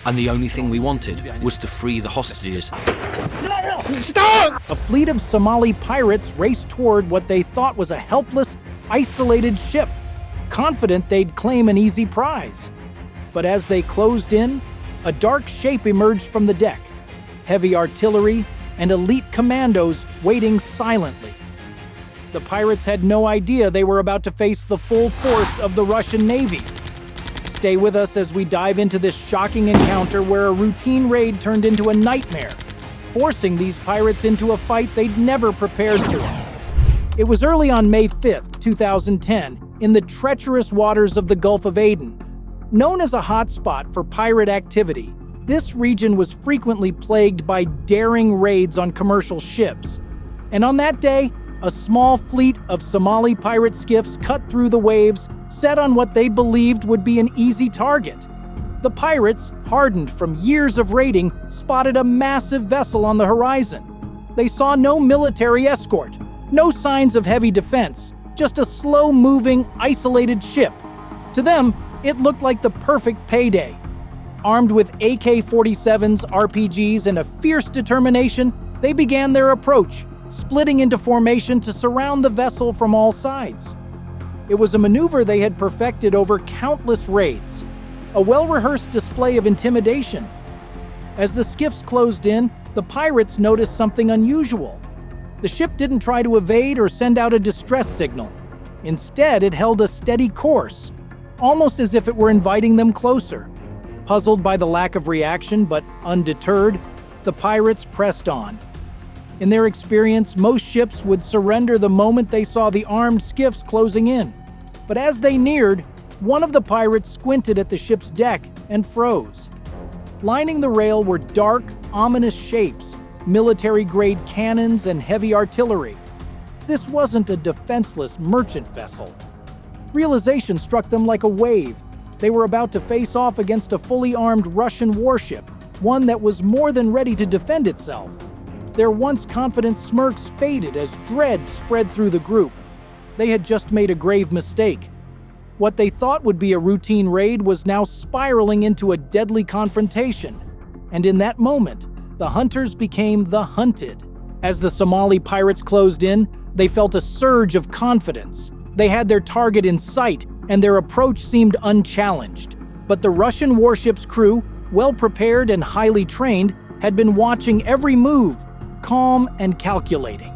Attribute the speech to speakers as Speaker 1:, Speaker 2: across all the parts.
Speaker 1: and the only thing we wanted was to free the hostages.
Speaker 2: A fleet of Somali pirates raced toward what they thought was a helpless, isolated ship, confident they'd claim an easy prize. But as they closed in, a dark shape emerged from the deck, heavy artillery and elite commandos waiting silently. The pirates had no idea they were about to face the full force of the Russian Navy. Stay with us as we dive into this shocking encounter where a routine raid turned into a nightmare, forcing these pirates into a fight they'd never prepared for. It was early on May 5th, 2010, in the treacherous waters of the Gulf of Aden. Known as a hotspot for pirate activity, this region was frequently plagued by daring raids on commercial ships. And on that day, a small fleet of Somali pirate skiffs cut through the waves, set on what they believed would be an easy target. The pirates, hardened from years of raiding, spotted a massive vessel on the horizon. They saw no military escort, no signs of heavy defense, just a slow-moving, isolated ship. To them, it looked like the perfect payday. Armed with AK-47s, RPGs, and a fierce determination, they began their approach, splitting into formation to surround the vessel from all sides. It was a maneuver they had perfected over countless raids, a well-rehearsed display of intimidation. As the skiffs closed in, the pirates noticed something unusual. The ship didn't try to evade or send out a distress signal. Instead, it held a steady course, almost as if it were inviting them closer. Puzzled by the lack of reaction, but undeterred, the pirates pressed on. In their experience, most ships would surrender the moment they saw the armed skiffs closing in. But as they neared, one of the pirates squinted at the ship's deck and froze. Lining the rail were dark, ominous shapes, military-grade cannons and heavy artillery. This wasn't a defenseless merchant vessel. Realization struck them like a wave. They were about to face off against a fully armed Russian warship, one that was more than ready to defend itself. Their once confident smirks faded as dread spread through the group. They had just made a grave mistake. What they thought would be a routine raid was now spiraling into a deadly confrontation. And in that moment, the hunters became the hunted. As the Somali pirates closed in, they felt a surge of confidence. They had their target in sight, and their approach seemed unchallenged. But the Russian warship's crew, well prepared and highly trained, had been watching every move, calm and calculating.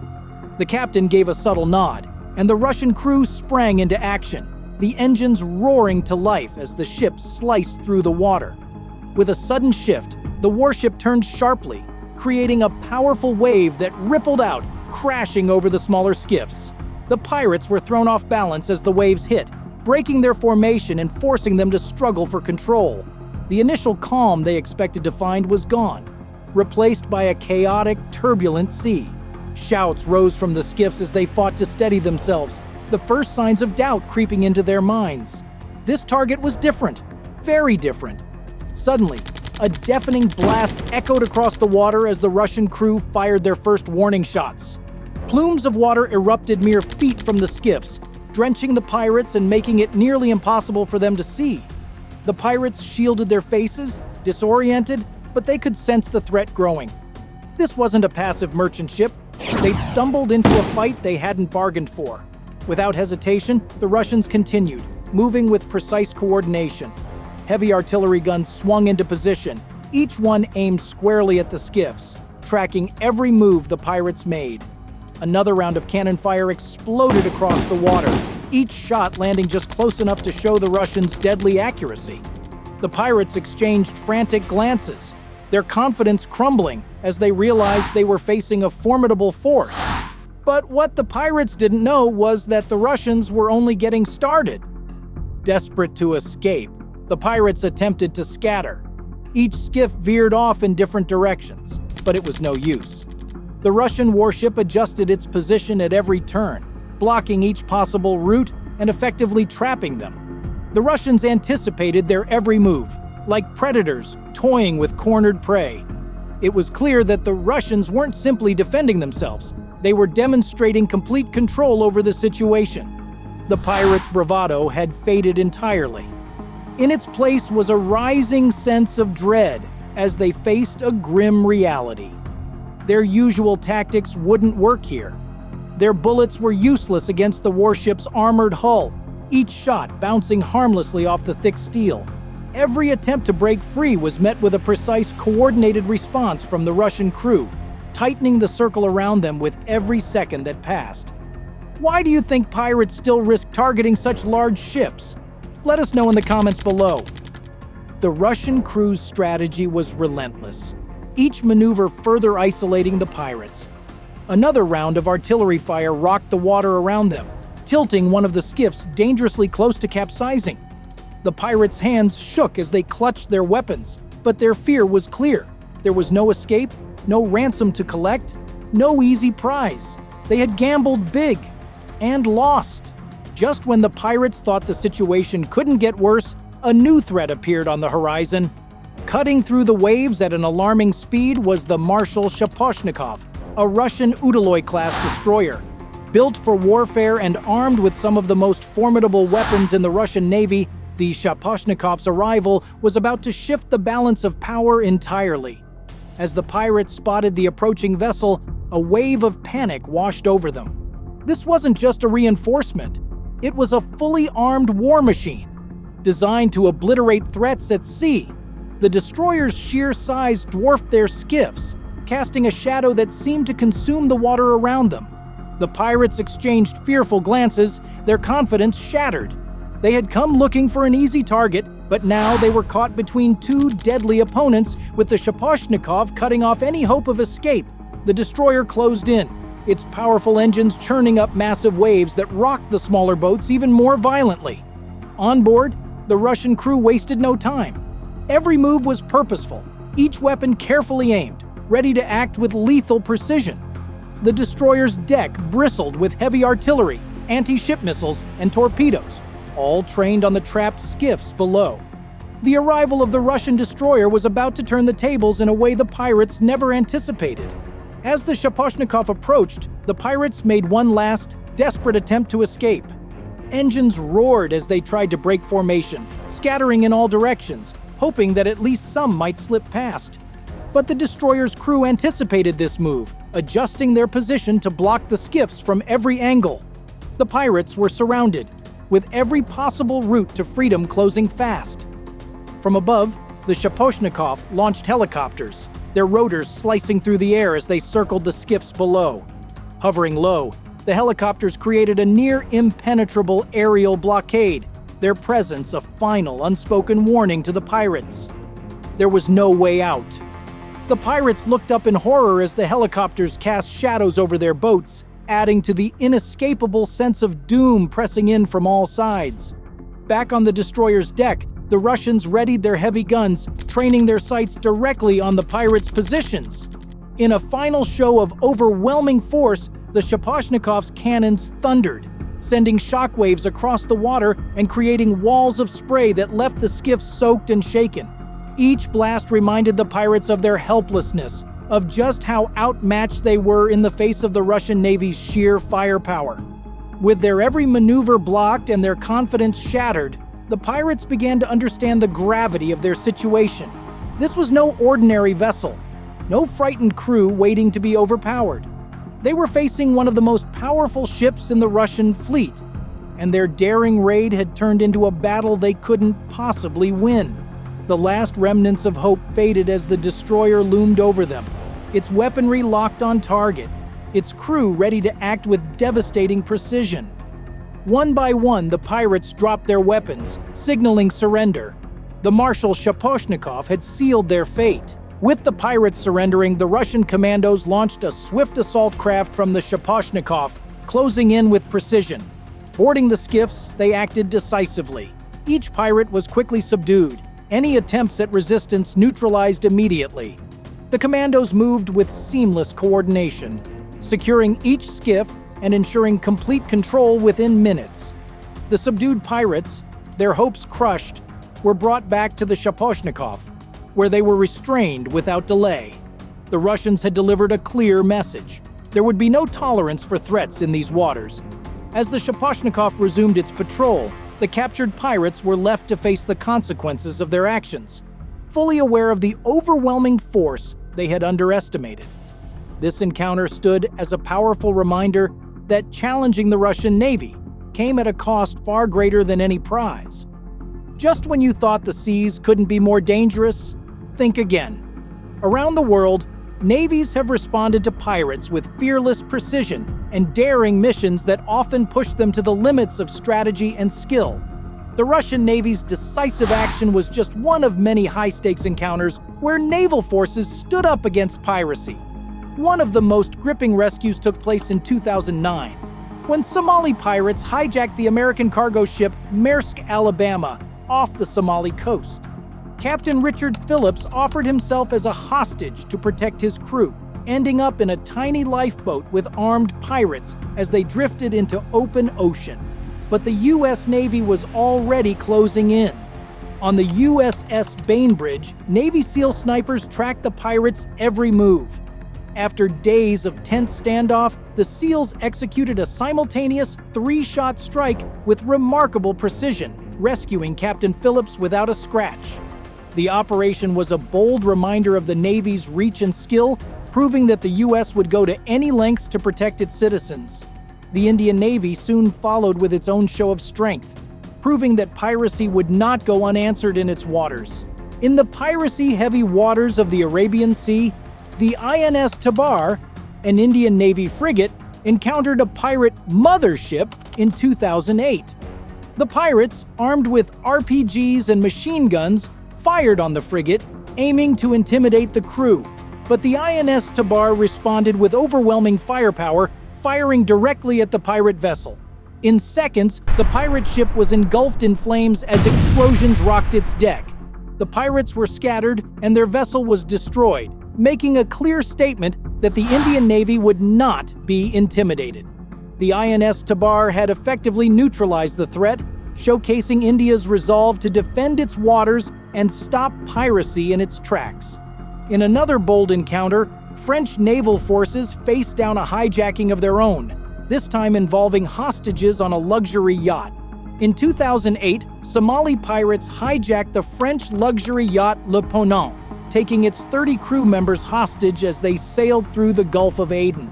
Speaker 2: The captain gave a subtle nod, and the Russian crew sprang into action, the engines roaring to life as the ship sliced through the water. With a sudden shift, the warship turned sharply, creating a powerful wave that rippled out, crashing over the smaller skiffs. The pirates were thrown off balance as the waves hit, breaking their formation and forcing them to struggle for control. The initial calm they expected to find was gone, replaced by a chaotic, turbulent sea. Shouts rose from the skiffs as they fought to steady themselves, the first signs of doubt creeping into their minds. This target was different, very different. Suddenly, a deafening blast echoed across the water as the Russian crew fired their first warning shots. Plumes of water erupted mere feet from the skiffs, drenching the pirates and making it nearly impossible for them to see. The pirates shielded their faces, disoriented, but they could sense the threat growing. This wasn't a passive merchant ship. They'd stumbled into a fight they hadn't bargained for. Without hesitation, the Russians continued, moving with precise coordination. Heavy artillery guns swung into position, each one aimed squarely at the skiffs, tracking every move the pirates made. Another round of cannon fire exploded across the water, each shot landing just close enough to show the Russians' deadly accuracy. The pirates exchanged frantic glances, their confidence crumbling as they realized they were facing a formidable force. But what the pirates didn't know was that the Russians were only getting started. Desperate to escape, the pirates attempted to scatter. Each skiff veered off in different directions, but it was no use. The Russian warship adjusted its position at every turn, blocking each possible route and effectively trapping them. The Russians anticipated their every move, like predators toying with cornered prey. It was clear that the Russians weren't simply defending themselves. They were demonstrating complete control over the situation. The pirates' bravado had faded entirely. In its place was a rising sense of dread as they faced a grim reality. Their usual tactics wouldn't work here. Their bullets were useless against the warship's armored hull, each shot bouncing harmlessly off the thick steel. Every attempt to break free was met with a precise, coordinated response from the Russian crew, tightening the circle around them with every second that passed. Why do you think pirates still risk targeting such large ships? Let us know in the comments below. The Russian crew's strategy was relentless, each maneuver further isolating the pirates. Another round of artillery fire rocked the water around them, tilting one of the skiffs dangerously close to capsizing. The pirates' hands shook as they clutched their weapons, but their fear was clear. There was no escape, no ransom to collect, no easy prize. They had gambled big and lost. Just when the pirates thought the situation couldn't get worse, a new threat appeared on the horizon. Cutting through the waves at an alarming speed was the Marshal Shaposhnikov, a Russian Udaloy-class destroyer. Built for warfare and armed with some of the most formidable weapons in the Russian Navy, the Shaposhnikov's arrival was about to shift the balance of power entirely. As the pirates spotted the approaching vessel, a wave of panic washed over them. This wasn't just a reinforcement. It was a fully armed war machine, designed to obliterate threats at sea. The destroyer's sheer size dwarfed their skiffs, casting a shadow that seemed to consume the water around them. The pirates exchanged fearful glances, their confidence shattered. They had come looking for an easy target, but now they were caught between two deadly opponents, with the Shaposhnikov cutting off any hope of escape. The destroyer closed in, its powerful engines churning up massive waves that rocked the smaller boats even more violently. On board, the Russian crew wasted no time. Every move was purposeful, each weapon carefully aimed, ready to act with lethal precision. The destroyer's deck bristled with heavy artillery, anti-ship missiles, and torpedoes, all trained on the trapped skiffs below. The arrival of the Russian destroyer was about to turn the tables in a way the pirates never anticipated. As the Shaposhnikov approached, the pirates made one last, desperate attempt to escape. Engines roared as they tried to break formation, scattering in all directions, hoping that at least some might slip past. But the destroyer's crew anticipated this move, adjusting their position to block the skiffs from every angle. The pirates were surrounded, with every possible route to freedom closing fast. From above, the Shaposhnikov launched helicopters, their rotors slicing through the air as they circled the skiffs below. Hovering low, the helicopters created a near impenetrable aerial blockade, their presence a final unspoken warning to the pirates. There was no way out. The pirates looked up in horror as the helicopters cast shadows over their boats, adding to the inescapable sense of doom pressing in from all sides. Back on the destroyer's deck, the Russians readied their heavy guns, training their sights directly on the pirates' positions. In a final show of overwhelming force, the Shaposhnikov's cannons thundered, sending shockwaves across the water and creating walls of spray that left the skiffs soaked and shaken. Each blast reminded the pirates of their helplessness, of just how outmatched they were in the face of the Russian Navy's sheer firepower. With their every maneuver blocked and their confidence shattered, the pirates began to understand the gravity of their situation. This was no ordinary vessel, no frightened crew waiting to be overpowered. They were facing one of the most powerful ships in the Russian fleet, and their daring raid had turned into a battle they couldn't possibly win. The last remnants of hope faded as the destroyer loomed over them, its weaponry locked on target, its crew ready to act with devastating precision. One by one, the pirates dropped their weapons, signaling surrender. The Marshal Shaposhnikov had sealed their fate. With the pirates surrendering, the Russian commandos launched a swift assault craft from the Shaposhnikov, closing in with precision. Boarding the skiffs, they acted decisively. Each pirate was quickly subdued, any attempts at resistance neutralized immediately. The commandos moved with seamless coordination, securing each skiff and ensuring complete control within minutes. The subdued pirates, their hopes crushed, were brought back to the Shaposhnikov, where they were restrained without delay. The Russians had delivered a clear message. There would be no tolerance for threats in these waters. As the Shaposhnikov resumed its patrol, the captured pirates were left to face the consequences of their actions, fully aware of the overwhelming force they had underestimated. This encounter stood as a powerful reminder that challenging the Russian Navy came at a cost far greater than any prize. Just when you thought the seas couldn't be more dangerous, think again. Around the world, navies have responded to pirates with fearless precision and daring missions that often push them to the limits of strategy and skill. The Russian Navy's decisive action was just one of many high-stakes encounters where naval forces stood up against piracy. One of the most gripping rescues took place in 2009, when Somali pirates hijacked the American cargo ship Maersk, Alabama, off the Somali coast. Captain Richard Phillips offered himself as a hostage to protect his crew, ending up in a tiny lifeboat with armed pirates as they drifted into open ocean. But the U.S. Navy was already closing in. On the USS Bainbridge, Navy SEAL snipers tracked the pirates' every move. After days of tense standoff, the SEALs executed a simultaneous 3-shot strike with remarkable precision, rescuing Captain Phillips without a scratch. The operation was a bold reminder of the Navy's reach and skill, proving that the U.S. would go to any lengths to protect its citizens. The Indian Navy soon followed with its own show of strength, proving that piracy would not go unanswered in its waters. In the piracy-heavy waters of the Arabian Sea, the INS Tabar, an Indian Navy frigate, encountered a pirate mothership in 2008. The pirates, armed with RPGs and machine guns, fired on the frigate, aiming to intimidate the crew. But the INS Tabar responded with overwhelming firepower, firing directly at the pirate vessel. In seconds, the pirate ship was engulfed in flames as explosions rocked its deck. The pirates were scattered and their vessel was destroyed, making a clear statement that the Indian Navy would not be intimidated. The INS Tabar had effectively neutralized the threat, showcasing India's resolve to defend its waters and stop piracy in its tracks. In another bold encounter, French naval forces faced down a hijacking of their own, this time involving hostages on a luxury yacht. In 2008, Somali pirates hijacked the French luxury yacht Le Ponant, taking its 30 crew members hostage as they sailed through the Gulf of Aden.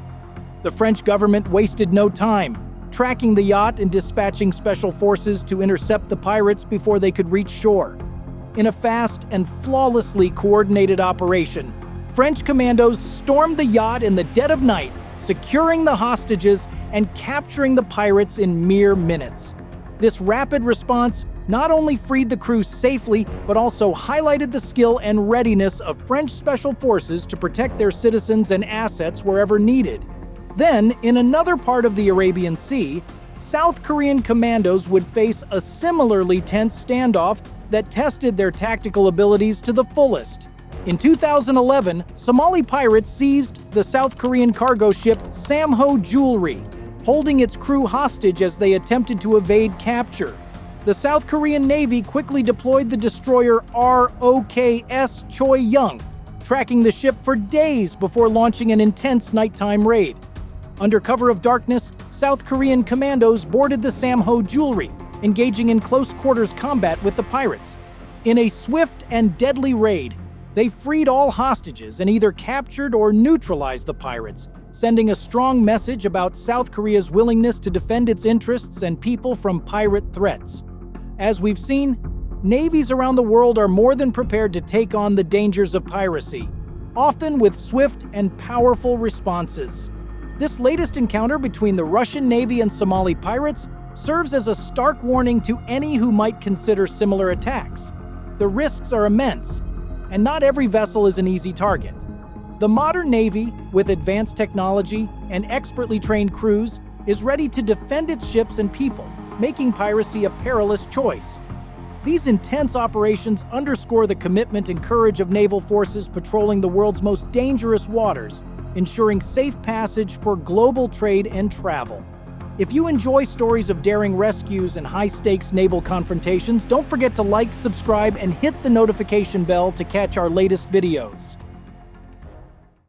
Speaker 2: The French government wasted no time, tracking the yacht and dispatching special forces to intercept the pirates before they could reach shore. In a fast and flawlessly coordinated operation, French commandos stormed the yacht in the dead of night, securing the hostages and capturing the pirates in mere minutes. This rapid response not only freed the crew safely, but also highlighted the skill and readiness of French special forces to protect their citizens and assets wherever needed. Then, in another part of the Arabian Sea, South Korean commandos would face a similarly tense standoff that tested their tactical abilities to the fullest. In 2011, Somali pirates seized the South Korean cargo ship Samho Jewelry, holding its crew hostage as they attempted to evade capture. The South Korean Navy quickly deployed the destroyer ROKS Choi Young, tracking the ship for days before launching an intense nighttime raid. Under cover of darkness, South Korean commandos boarded the Samho Jewelry, engaging in close-quarters combat with the pirates. In a swift and deadly raid, they freed all hostages and either captured or neutralized the pirates, sending a strong message about South Korea's willingness to defend its interests and people from pirate threats. As we've seen, navies around the world are more than prepared to take on the dangers of piracy, often with swift and powerful responses. This latest encounter between the Russian Navy and Somali pirates serves as a stark warning to any who might consider similar attacks. The risks are immense, and not every vessel is an easy target. The modern Navy, with advanced technology and expertly trained crews, is ready to defend its ships and people, making piracy a perilous choice. These intense operations underscore the commitment and courage of naval forces patrolling the world's most dangerous waters, ensuring safe passage for global trade and travel. If you enjoy stories of daring rescues and high-stakes naval confrontations, don't forget to like, subscribe, and hit the notification bell to catch our latest videos.